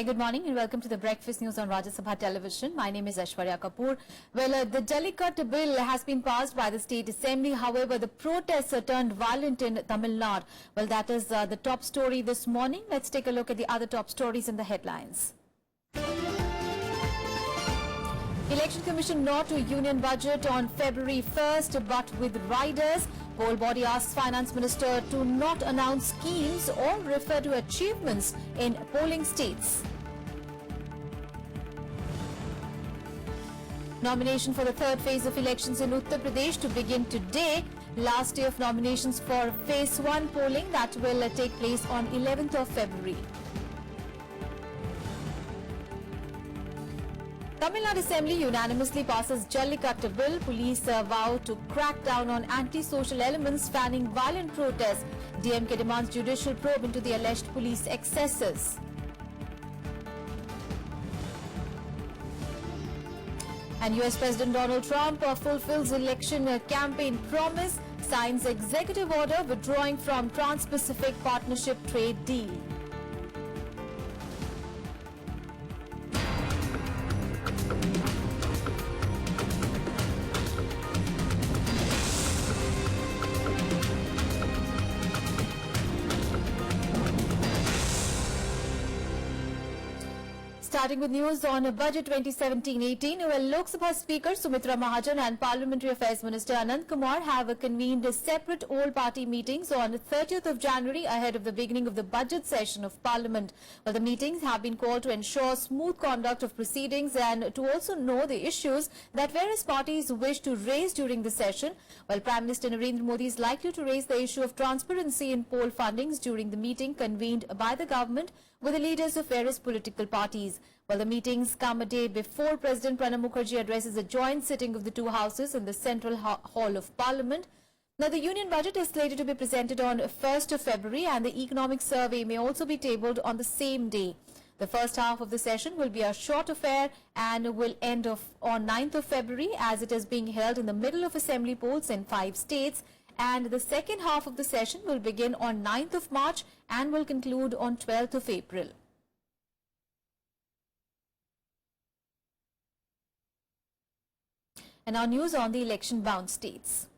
Very good morning and welcome to the Breakfast News on Rajya Sabha Television. My name is Aishwarya Kapoor. Well, the Jallikattu bill has been passed by the State Assembly. However, the protests turned violent in Tamil Nadu. Well, that is the top story this morning. Let's take a look at the other top stories in the headlines. Election Commission not to union budget on February 1st, but with riders. Poll body asks Finance Minister to not announce schemes or refer to achievements in polling states. Nomination for the third phase of elections in Uttar Pradesh to begin today. Last day of nominations for phase 1 polling that will take place on 11th of February. Tamil Nadu Assembly unanimously passes Jallikattu bill. Police vow to crack down on anti-social elements fanning violent protests. DMK demands judicial probe into the alleged police excesses. And US President Donald Trump fulfills election campaign promise, signs executive order withdrawing from Trans-Pacific Partnership trade deal. Starting with news on Budget 2017-18, well, Lok Sabha Speaker Sumitra Mahajan and Parliamentary Affairs Minister Anand Kumar have convened separate all-party meetings on 30th of January ahead of the beginning of the budget session of Parliament. Well, the meetings have been called to ensure smooth conduct of proceedings and to also know the issues that various parties wish to raise during the session. Well, Prime Minister Narendra Modi is likely to raise the issue of transparency in poll fundings during the meeting convened by the government with the leaders of various political parties. Well, the meetings come a day before President Pranab Mukherjee addresses a joint sitting of the two houses in the Central Hall of Parliament. Now, the union budget is slated to be presented on 1st of February and the economic survey may also be tabled on the same day. The first half of the session will be a short affair and will end on 9th of February as it is being held in the middle of assembly polls in 5 states. And the second half of the session will begin on 9th of March and will conclude on 12th of April. And now news on the election-bound states.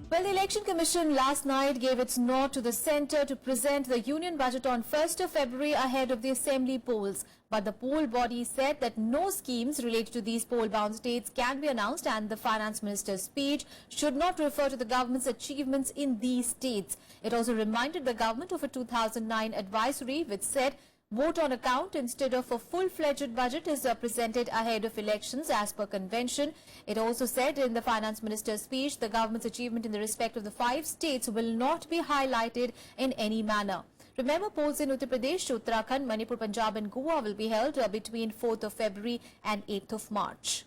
Well, the Election Commission last night gave its nod to the centre to present the union budget on 1st of February ahead of the assembly polls. But the poll body said that no schemes related to these poll-bound states can be announced and the Finance Minister's speech should not refer to the government's achievements in these states. It also reminded the government of a 2009 advisory which said vote on account instead of a full-fledged budget is presented ahead of elections as per convention. It also said in the Finance Minister's speech the government's achievement in the respect of the 5 states will not be highlighted in any manner. Remember, polls in Uttar Pradesh, Uttarakhand, Manipur, Punjab and Goa will be held between 4th of February and 8th of March.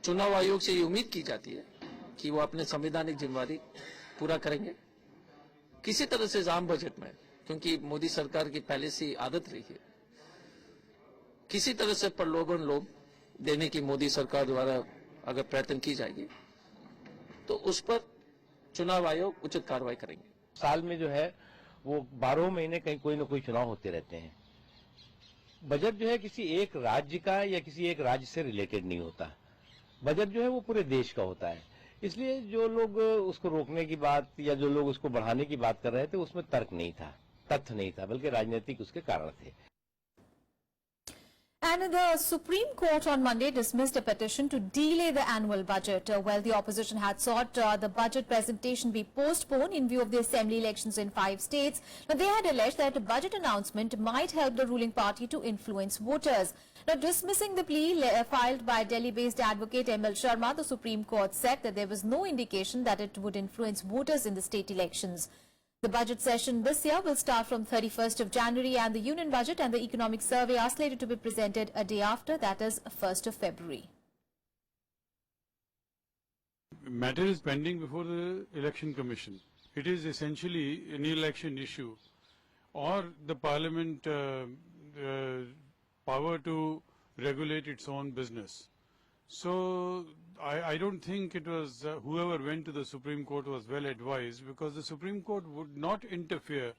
चुनाव आयोग से ये उम्मीद की जाती है कि वो अपने संवैधानिक जिम्मेदारी पूरा करेंगे किसी तरह से आम बजट में, क्योंकि मोदी सरकार की पहले से आदत रही है किसी तरह से प्रलोभन लोभ देने की मोदी सरकार द्वारा अगर प्रयत्न की जाएगी तो उस पर चुनाव आयोग उचित कार्रवाई करेंगे। साल में जो है वो 12 महीने कहीं कोई न कोई चुनाव होते रहते हैं। बजट जो है किसी एक राज्य का या किसी एक राज्य से रिलेटेड नहीं होता। बजट जो है वो पूरे देश का होता है। इसलिए जो लोग उसको रोकने की बात या जो लोग उसको बढ़ाने की बात कर रहे थे उसमें तर्क नहीं था, तथ्य नहीं था, बल्कि राजनीतिक उसके कारण थे। And the Supreme Court on Monday dismissed a petition to delay the annual budget. While the opposition had sought the budget presentation be postponed in view of the assembly elections in 5 states, now they had alleged that a budget announcement might help the ruling party to influence voters. Now, dismissing the plea filed by Delhi-based advocate M.L. Sharma, the Supreme Court said that there was no indication that it would influence voters in the state elections. The budget session this year will start from 31st of January and the union budget and the economic survey are slated to be presented a day after, that is 1st of February. Matter is pending before the Election Commission. It is essentially an election issue or the Parliament power to regulate its own business. So I don't think it was whoever went to the Supreme Court was well advised, because the Supreme Court would not interfere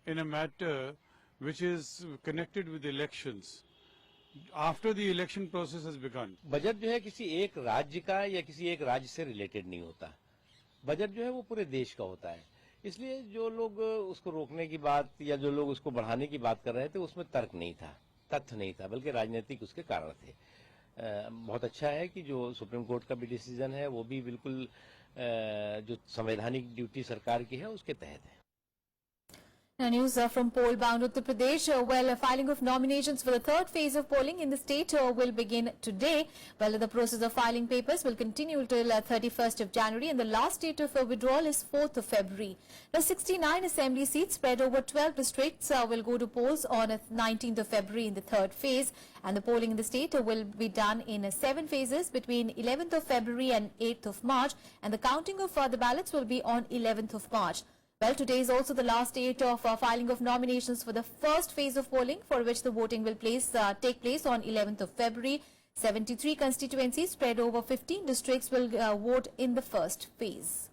in a matter which is connected with elections after the election process has begun. Budget जो है किसी एक राज्य का या किसी एक राज्य से रिलेटेड नहीं होता। बजट जो है वो पूरे देश का होता है। इसलिए जो लोग उसको रोकने की बात या जो लोग उसको बढ़ाने की बात कर रहे थे, उसमें तर्क नहीं था, तथ्य नहीं था, बल्कि राजनीतिक उसके कारण थे। बहुत अच्छा है कि जो सुप्रीम कोर्ट का भी डिसीजन है वो भी बिल्कुल जो संवैधानिक ड्यूटी सरकार की है उसके तहत है। Now news from poll-bound Uttar Pradesh. Filing of nominations for the third phase of polling in the state will begin today. The process of filing papers will continue till 31st of January, and the last date of withdrawal is 4th of February. Now 69 assembly seats spread over 12 districts will go to polls on 19th of February in the third phase, and the polling in the state will be done in 7 phases between 11th of February and 8th of March, and the counting of the ballots will be on 11th of March. Today is also the last date of filing of nominations for the first phase of polling, for which the voting will take place on 11th of February. 73 constituencies spread over 15 districts will vote in the first phase.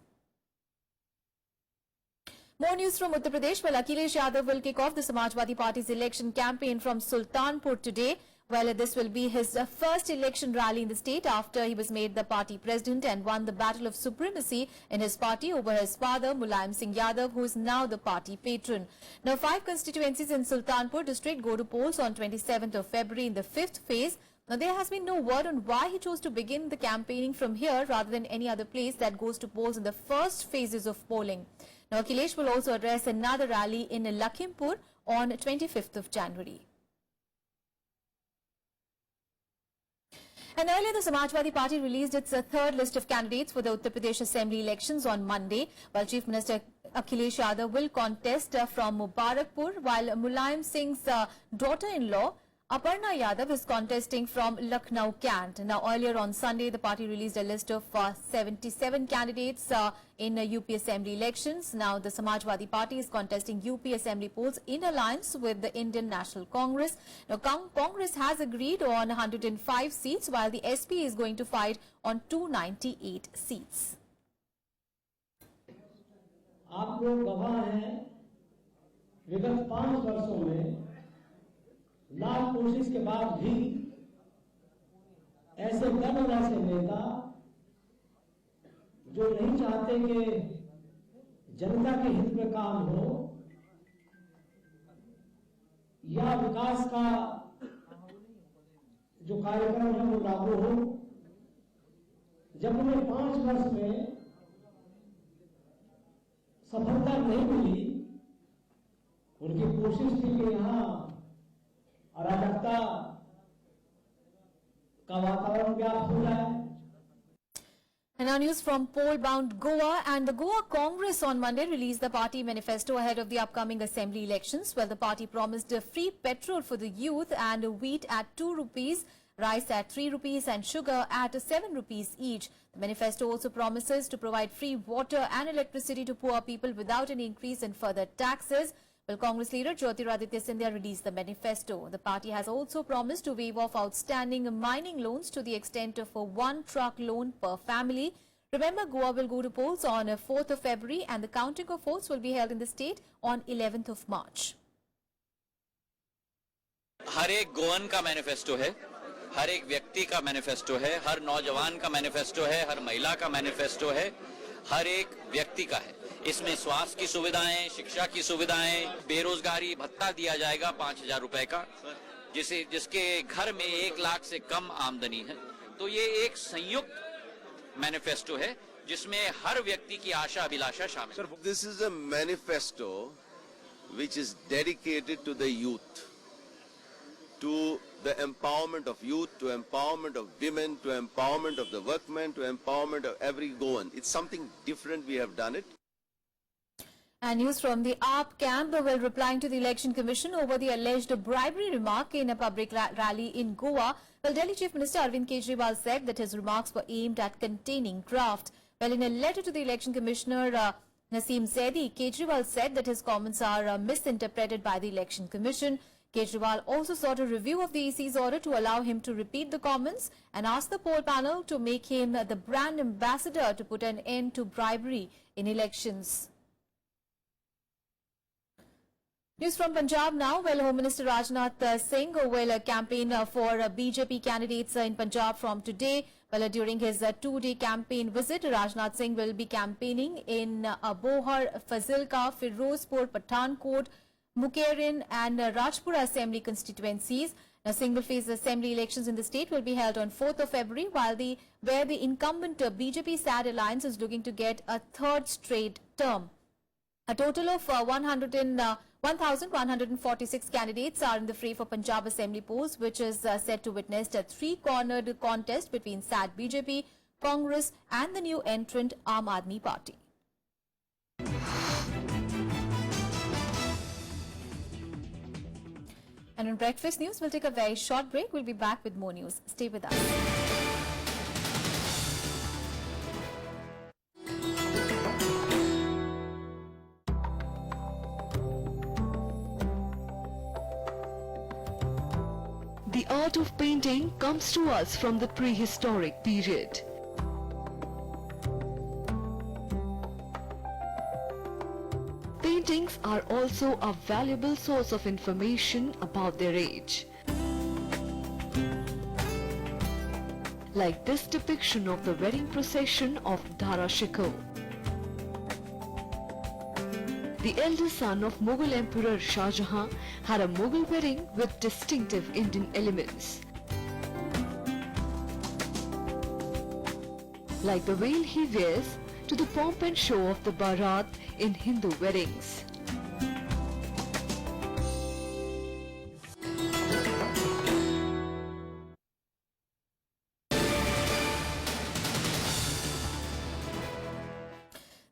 More news from Uttar Pradesh. Akhilesh Yadav will kick off the Samajwadi Party's election campaign from Sultanpur today. This will be his first election rally in the state after he was made the party president and won the battle of supremacy in his party over his father, Mulayam Singh Yadav, who is now the party patron. Now, 5 constituencies in Sultanpur district go to polls on 27th of February in the 5th phase. Now, there has been no word on why he chose to begin the campaigning from here rather than any other place that goes to polls in the first phases of polling. Now, Akhilesh will also address another rally in Lakhimpur on 25th of January. And earlier, the Samajwadi Party released its third list of candidates for the Uttar Pradesh Assembly elections on Monday, while Chief Minister Akhilesh Yadav will contest from Mubarakpur, while Mulayam Singh's daughter-in-law Aparna Yadav is contesting from Lucknow Cant. Now, earlier on Sunday, the party released a list of 77 candidates in UP Assembly elections. Now, the Samajwadi Party is contesting UP Assembly polls in alliance with the Indian National Congress. Now, Congress has agreed on 105 seats, while the SP is going to fight on 298 seats. आप लोग गवाह हैं, विगत 5 वर्षों में लाख कोशिश के बाद भी ऐसे दल और ऐसे नेता जो नहीं चाहते कि जनता के हित में काम हो या विकास का जो कार्यक्रम है वो लागू हो, जब उन्हें 5 वर्ष में सफलता नहीं मिली, उनकी कोशिश थी कि यहाँ अराजकता का वातावरण व्याप्त हो जाए. And now news from poll-bound Goa. And the Goa Congress on Monday released the party manifesto ahead of the upcoming assembly elections. The party promised free petrol for the youth and wheat at 2 rupees, rice at 3 rupees and sugar at 7 rupees each. The manifesto also promises to provide free water and electricity to poor people without any increase in further taxes. Congress leader Jyotiraditya Scindia released the manifesto. The party has also promised to waive off outstanding mining loans to the extent of a 1 truck loan per family. Remember, Goa will go to polls on 4th of February and the counting of votes will be held in the state on 11th of March. हर एक गोवन का manifesto है, हर एक व्यक्ति का manifesto है, हर नौजवान का manifesto है, हर महिला का मैनिफेस्टो है, हर एक व्यक्ति का है. इसमें स्वास्थ्य की सुविधाएं, शिक्षा की सुविधाएं, बेरोजगारी भत्ता दिया जाएगा 5,000 रुपए का, जिसके घर में 1 लाख से कम आमदनी है. तो ये एक संयुक्त मैनिफेस्टो है जिसमें हर व्यक्ति की आशा अभिलाषा शामिल है. This is a manifesto which is dedicated to the youth, to the empowerment of youth, to empowerment of women, to empowerment of the workmen, to empowerment of every Goan. It's something different. We have done it. And news from the AAP camp, while replying to the Election Commission over the alleged bribery remark in a public rally in Goa, Delhi Chief Minister Arvind Kejriwal said that his remarks were aimed at containing graft. In a letter to the Election Commissioner Naseem Zaidi, Kejriwal said that his comments are misinterpreted by the Election Commission. Kejriwal also sought a review of the EC's order to allow him to repeat the comments and asked the poll panel to make him the brand ambassador to put an end to bribery in elections. News from Punjab now. Well, Home Minister Rajnath Singh will campaign for BJP candidates in Punjab from today. Well, during his two-day campaign visit, Rajnath Singh will be campaigning in Abohar, Fazilka, Firozpur, Pathankot, Mukerin and Rajpura Assembly constituencies. Now, Singh will face the assembly elections in the state will be held on 4th of February, where the incumbent BJP SAD alliance is looking to get a third straight term. A total of 1,146 candidates are in the fray for Punjab Assembly post, which is set to witness a three-cornered contest between SAD BJP, Congress and the new entrant Aam Aadmi Party. And on Breakfast News, we'll take a very short break. We'll be back with more news. Stay with us. The art of painting comes to us from the prehistoric period. Paintings are also a valuable source of information about their age. Like this depiction of the wedding procession of Dara Shikoh. The eldest son of Mughal Emperor Shah Jahan had a Mughal wedding with distinctive Indian elements. Like the veil he wears to the pomp and show of the Bharat in Hindu weddings.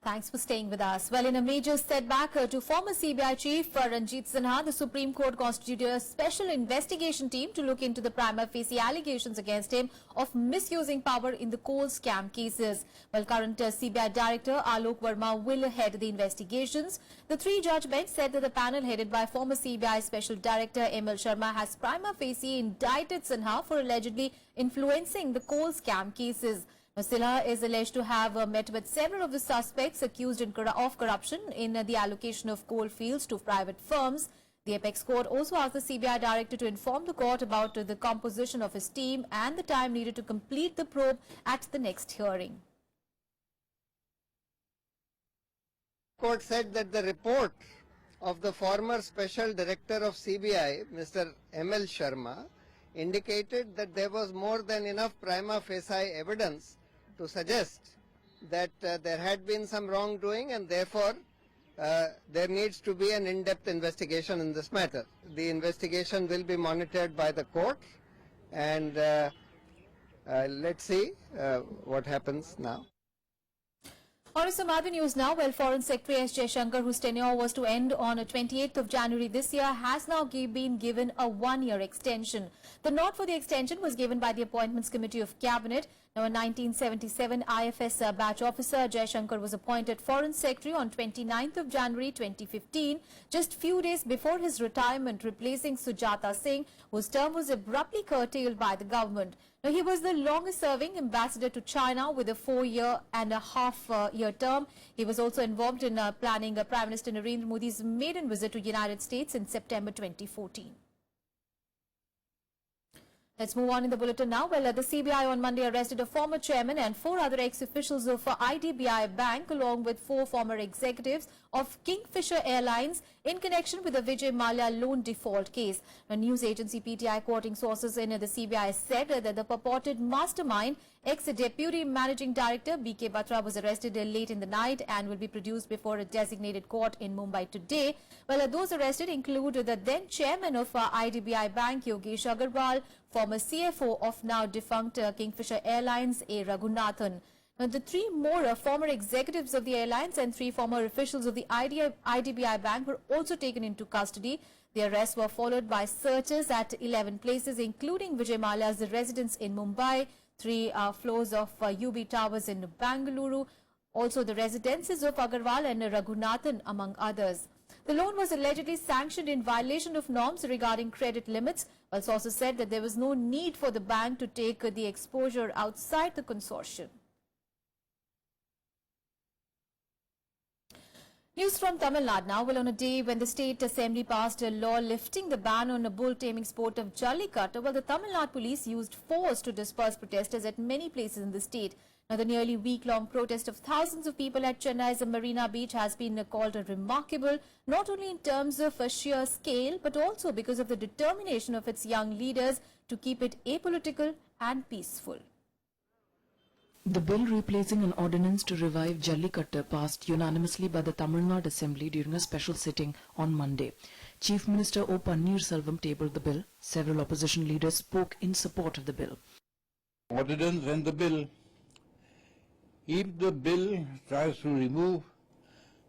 Thanks for staying with us. Well, in a major setback to former CBI Chief Ranjit Sinha, the Supreme Court constituted a special investigation team to look into the prima facie allegations against him of misusing power in the coal scam cases. Well, current CBI Director Alok Verma will head the investigations. The three-judge bench said that the panel headed by former CBI Special Director ML Sharma has prima facie indicted Sinha for allegedly influencing the coal scam cases. Now, Sinha is alleged to have met with several of the suspects accused of corruption in the allocation of coal fields to private firms. The Apex Court also asked the CBI Director to inform the court about the composition of his team and the time needed to complete the probe at the next hearing. Court said that the report of the former Special Director of CBI, Mr. ML Sharma, indicated that there was more than enough prima facie evidence to suggest that there had been some wrongdoing and therefore there needs to be an in-depth investigation in this matter. The investigation will be monitored by the court and let's see what happens now. On to some other news now. Well, Foreign Secretary S. Jaishankar, whose tenure was to end on 28th of January this year, has now been given a one-year extension. The nod for the extension was given by the Appointments Committee of Cabinet. Now, a 1977 IFS batch officer, Jaishankar was appointed Foreign Secretary on 29th of January 2015, just few days before his retirement, replacing Sujata Singh, whose term was abruptly curtailed by the government. Now, he was the longest-serving ambassador to China with a 4.5-year term. He was also involved in planning Prime Minister Narendra Modi's maiden visit to the United States in September 2014. Let's move on in the bulletin now. Well, the CBI on Monday arrested a former chairman and 4 other ex-officials of IDBI Bank along with 4 former executives of Kingfisher Airlines in connection with the Vijay Mallya loan default case. A news agency PTI quoting sources in the CBI said that the purported mastermind, ex-deputy managing director BK Batra, was arrested late in the night and will be produced before a designated court in Mumbai today. Well, those arrested include the then chairman of IDBI Bank, Yogesh Agarwal, former CFO of now defunct Kingfisher Airlines, A. Raghunathan. Now, the 3 more former executives of the airlines and 3 former officials of the IDBI Bank were also taken into custody. The arrests were followed by searches at 11 places, including Vijay Mallya's residence in Mumbai, 3 floors of UB Towers in Bangalore, also the residences of Agarwal and Raghunathan, among others. The loan was allegedly sanctioned in violation of norms regarding credit limits, while sources said that there was no need for the bank to take the exposure outside the consortium. News from Tamil Nadu now. Well, on a day when the State Assembly passed a law lifting the ban on the bull taming sport of Jallikattu, well, the Tamil Nadu police used force to disperse protesters at many places in the state. Now, the nearly week-long protest of thousands of people at Chennai's Marina Beach has been called remarkable, not only in terms of sheer scale, but also because of the determination of its young leaders to keep it apolitical and peaceful. The bill replacing an ordinance to revive Jallikattu passed unanimously by the Tamil Nadu Assembly during a special sitting on Monday. Chief Minister O. Pannirselvam tabled the bill. Several opposition leaders spoke in support of the bill. Ordinance and the bill. If the bill tries to remove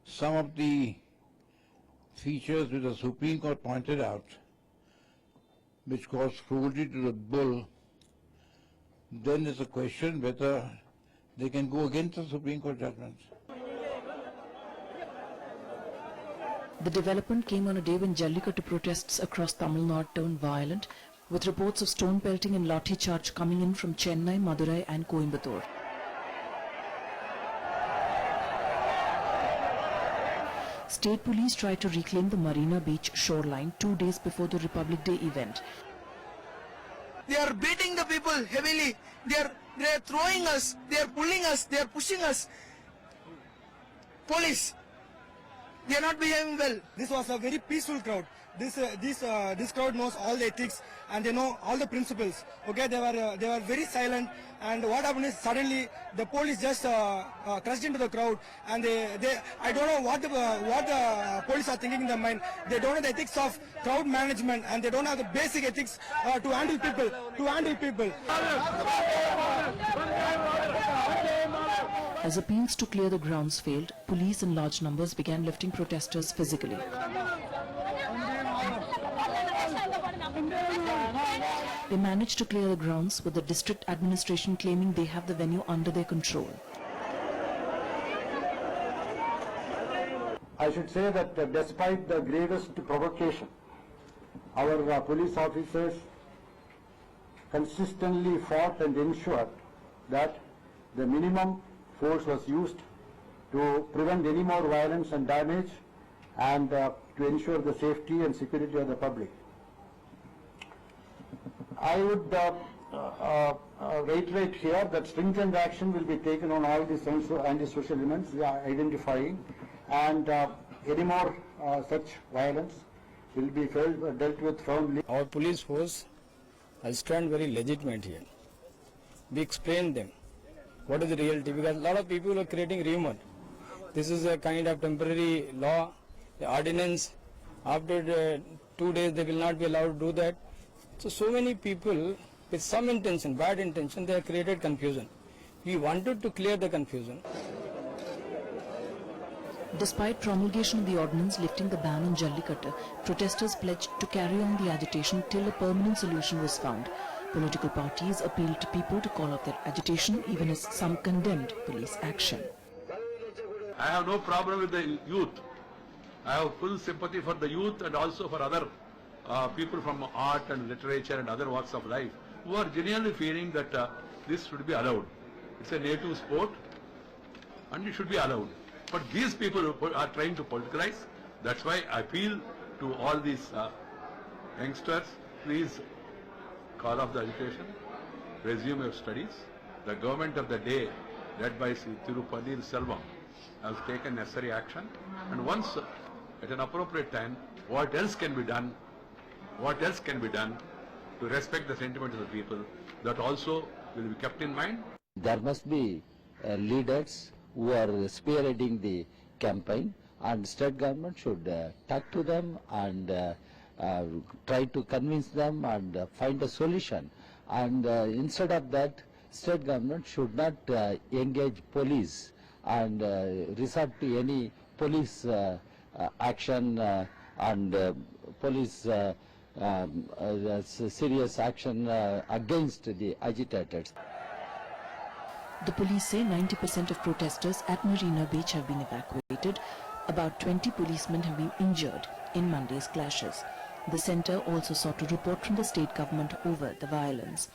some of the features which the Supreme Court pointed out, which cause cruelty to the bull, then there's a question whether they can go against the Supreme Court judgments. The development came on a day when Jallikattu protests across Tamil Nadu turned violent, with reports of stone pelting and lathi charge coming in from Chennai, Madurai and Coimbatore. State police tried to reclaim the Marina Beach shoreline 2 days before the Republic Day event. They are beating the people heavily. They are throwing us. They are pulling us. They are pushing us. Police. They are not behaving well. This was a very peaceful crowd. This crowd knows all the ethics and they know all the principles. Okay, they were very silent. And what happened is suddenly the police just crashed into the crowd, and I don't know what the police are thinking in their mind. They don't know the ethics of crowd management, and they don't have the basic ethics to handle people. As appeals to clear the grounds failed, police in large numbers began lifting protesters physically. They managed to clear the grounds, with the district administration claiming they have the venue under their control. I should say that despite the gravest provocation, our police officers consistently fought and ensured that the minimum force was used to prevent any more violence and damage and to ensure the safety and security of the public. I would reiterate here that stringent action will be taken on all these anti-social elements we are identifying, and any more such violence will be dealt with firmly. Our police force has stand very legitimate here. We explain them what is the reality, because a lot of people are creating rumor. This is a kind of temporary law, the ordinance. After 2 days they will not be allowed to do that. So many people with some intention, bad intention, they have created confusion. We wanted to clear the confusion. Despite promulgation of the ordinance lifting the ban on Jallikattu, protesters pledged to carry on the agitation till a permanent solution was found. Political parties appealed to people to call off their agitation, even as some condemned police action. I have no problem with the youth. I have full sympathy for the youth and also for other people from art and literature and other walks of life who are genuinely feeling that this should be allowed. It's a native sport and it should be allowed. But these people are trying to politicize. That's why I appeal to all these youngsters, please call off the agitation, resume your studies. The government of the day, led by Sri Pannirselvam, has taken necessary action, and once at an appropriate time, what else can be done to respect the sentiments of the people, that also will be kept in mind. There must be leaders who are spearheading the campaign, and state government should talk to them and try to convince them and find a solution. And instead of that, state government should not engage police and resort to any police action and police serious action against the agitators. The police say 90% of protesters at Marina Beach have been evacuated. About 20 policemen have been injured in Monday's clashes. The centre also sought a report from the state government over the violence.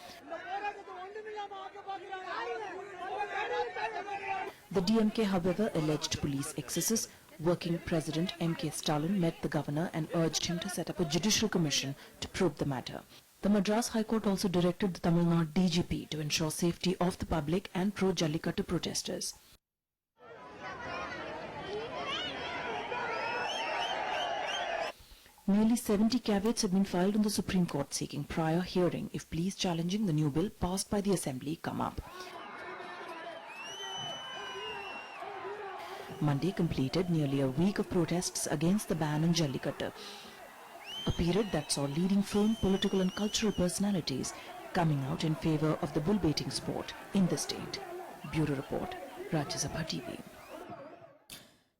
The DMK, however, alleged police excesses. Working President M.K. Stalin met the governor and urged him to set up a judicial commission to probe the matter. The Madras High Court also directed the Tamil Nadu DGP to ensure safety of the public and pro-Jallikattu protesters. Nearly 70 caveats have been filed on the Supreme Court seeking prior hearing if pleas challenging the new bill passed by the Assembly come up. Monday completed nearly a week of protests against the ban on Jallikattu, a period that saw leading film, political and cultural personalities coming out in favour of the bull baiting sport in the state. Bureau Report, Rajya Sabha TV.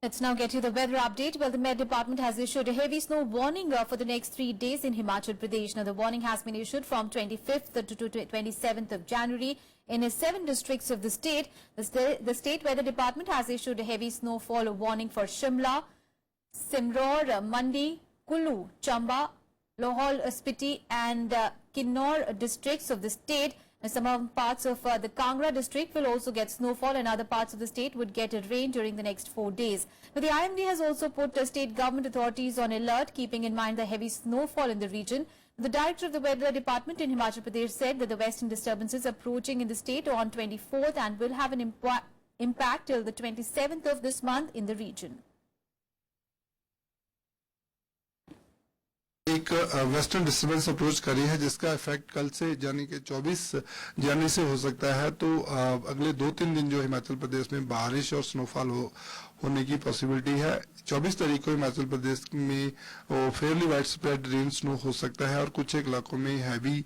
Let's now get you the weather update. Well, the Met Department has issued a heavy snow warning for the next 3 days in Himachal Pradesh. Now, the warning has been issued from 25th to 27th of January in 7 districts of the state. The State Weather Department has issued a heavy snowfall warning for Shimla, Simror, Mandi, Kullu, Chamba, Lohol, Spiti and Kinnaur districts of the state. Some parts of the Kangra district will also get snowfall and other parts of the state would get rain during the next 4 days. But the IMD has also put the state government authorities on alert, keeping in mind the heavy snowfall in the region. The director of the Weather Department in Himachal Pradesh said that the western disturbances approaching in the state on 24th and will have an impact till the 27th of this month in the region. एक western disturbance approach करी है जिसका effect कल से यानी कि 24 जनवरी से हो सकता है। तो अगले 2-3 दिन जो हिमाचल प्रदेश में बारिश और स्नोफॉल होने की पॉसिबिलिटी है। 24 तारीख को हिमाचल प्रदेश में Fairlie wide spread rain snow हो सकता है और कुछ एक इलाकों में हैवी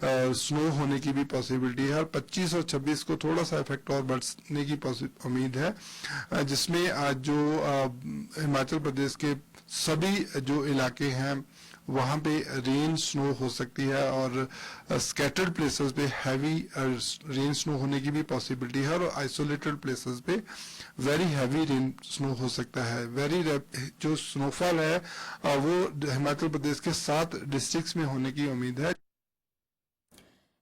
स्नो होने की भी पॉसिबिलिटी है और 25 और 26 को थोड़ा सा इफेक्ट और बढ़ने की उम्मीद है, जिसमें जो हिमाचल प्रदेश के सभी जो इलाके हैं वहां पे रेन स्नो हो सकती है और स्कैटर्ड प्लेसेस पे हैवी रेन स्नो होने की भी पॉसिबिलिटी है और आइसोलेटेड प्लेसेस पे वेरी हैवी रेन स्नो हो सकता है। जो स्नोफॉल है वो हिमाचल प्रदेश के 7 डिस्ट्रिक्ट्स में होने की उम्मीद है।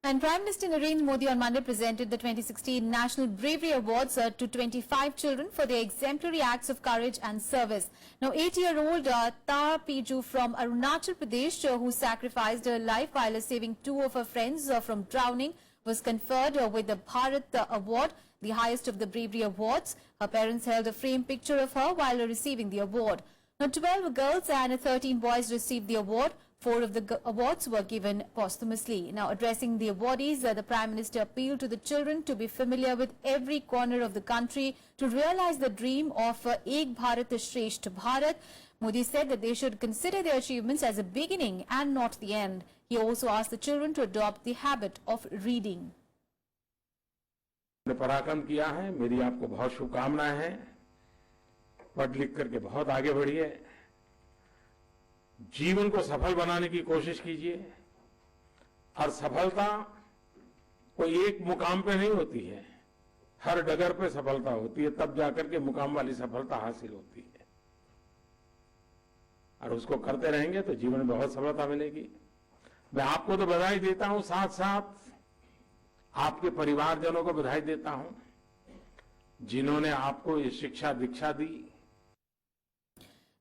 And Prime Minister Narendra Modi on Monday presented the 2016 National Bravery Awards to 25 children for their exemplary acts of courage and service. Now, 8-year-old Tar Piju from Arunachal Pradesh, who sacrificed her life while saving 2 of her friends from drowning, was conferred with the Bharat Award, the highest of the bravery awards. Her parents held a framed picture of her while receiving the award. Now, 12 girls and 13 boys received the award. 4 of the awards were given posthumously. Now, addressing the awardees, the Prime Minister appealed to the children to be familiar with every corner of the country to realize the dream of Ek Bharat Shreshtha Bharat. Modi said that they should consider their achievements as a beginning and not the end. He also asked the children to adopt the habit of reading. पराक्रम किया है, मेरी आपको बहुत शुभकामनाएं हैं। पढ़ लिख करके बहुत आगे बढ़िए, जीवन को सफल बनाने की कोशिश कीजिए और सफलता कोई एक मुकाम पे नहीं होती है, हर डगर पे सफलता होती है, तब जाकर के मुकाम वाली सफलता हासिल होती है और उसको करते रहेंगे तो जीवन में बहुत सफलता मिलेगी। मैं आपको तो बधाई देता हूं, साथ साथ आपके परिवारजनों को बधाई देता हूं जिन्होंने आपको ये शिक्षा दीक्षा दी।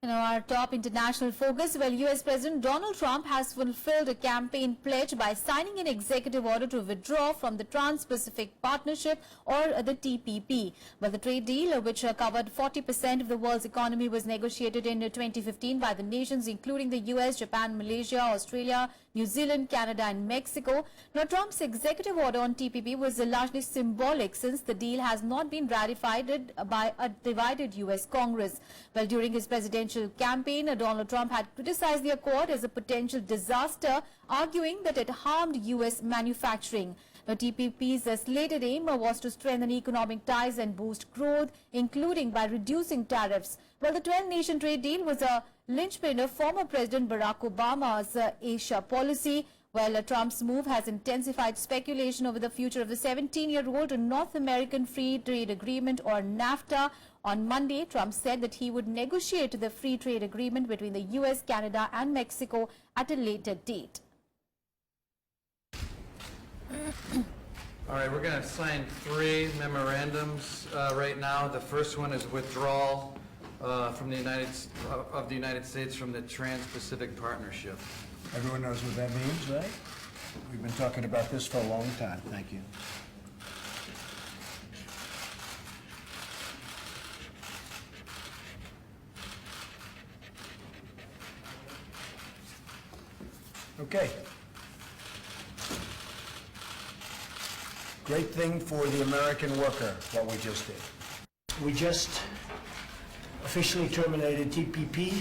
Now, our top international focus, well, US President Donald Trump has fulfilled a campaign pledge by signing an executive order to withdraw from the Trans-Pacific Partnership or the TPP. Well, the trade deal, which covered 40% of the world's economy, was negotiated in 2015 by the nations including the US, Japan, Malaysia, Australia, New Zealand, Canada and Mexico. Now, Trump's executive order on TPP was largely symbolic since the deal has not been ratified by a divided US Congress. Well, during his presidential campaign, Donald Trump had criticized the accord as a potential disaster, arguing that it harmed US manufacturing. Now, TPP's slated aim was to strengthen economic ties and boost growth, including by reducing tariffs. Well, the 12-nation trade deal was a linchpin of former President Barack Obama's Asia policy. Well, Trump's move has intensified speculation over the future of the 17-year-old North American Free Trade Agreement, or NAFTA. On Monday, Trump said that he would negotiate the free trade agreement between the US, Canada and Mexico at a later date. All right, we're going to sign 3 memorandums right now. The first one is withdrawal from the United States from the Trans-Pacific Partnership. Everyone knows what that means, right? We've been talking about this for a long time. Thank you. Okay. Great thing for the American worker, what we just did. We just officially terminated TPP.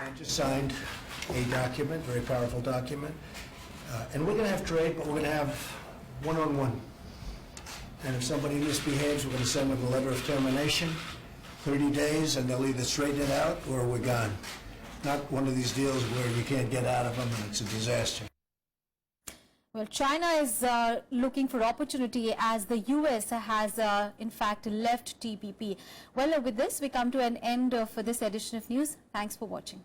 And just signed a document, very powerful document. And we're going to have trade, but we're going to have one-on-one. And if somebody misbehaves, we're going to send them a letter of termination, 30 days, and they'll either straighten it out or we're gone. Not one of these deals where you can't get out of them and it's a disaster. Well, China is looking for opportunity as the US has, in fact, left TPP. Well, with this, we come to an end of this edition of news. Thanks for watching.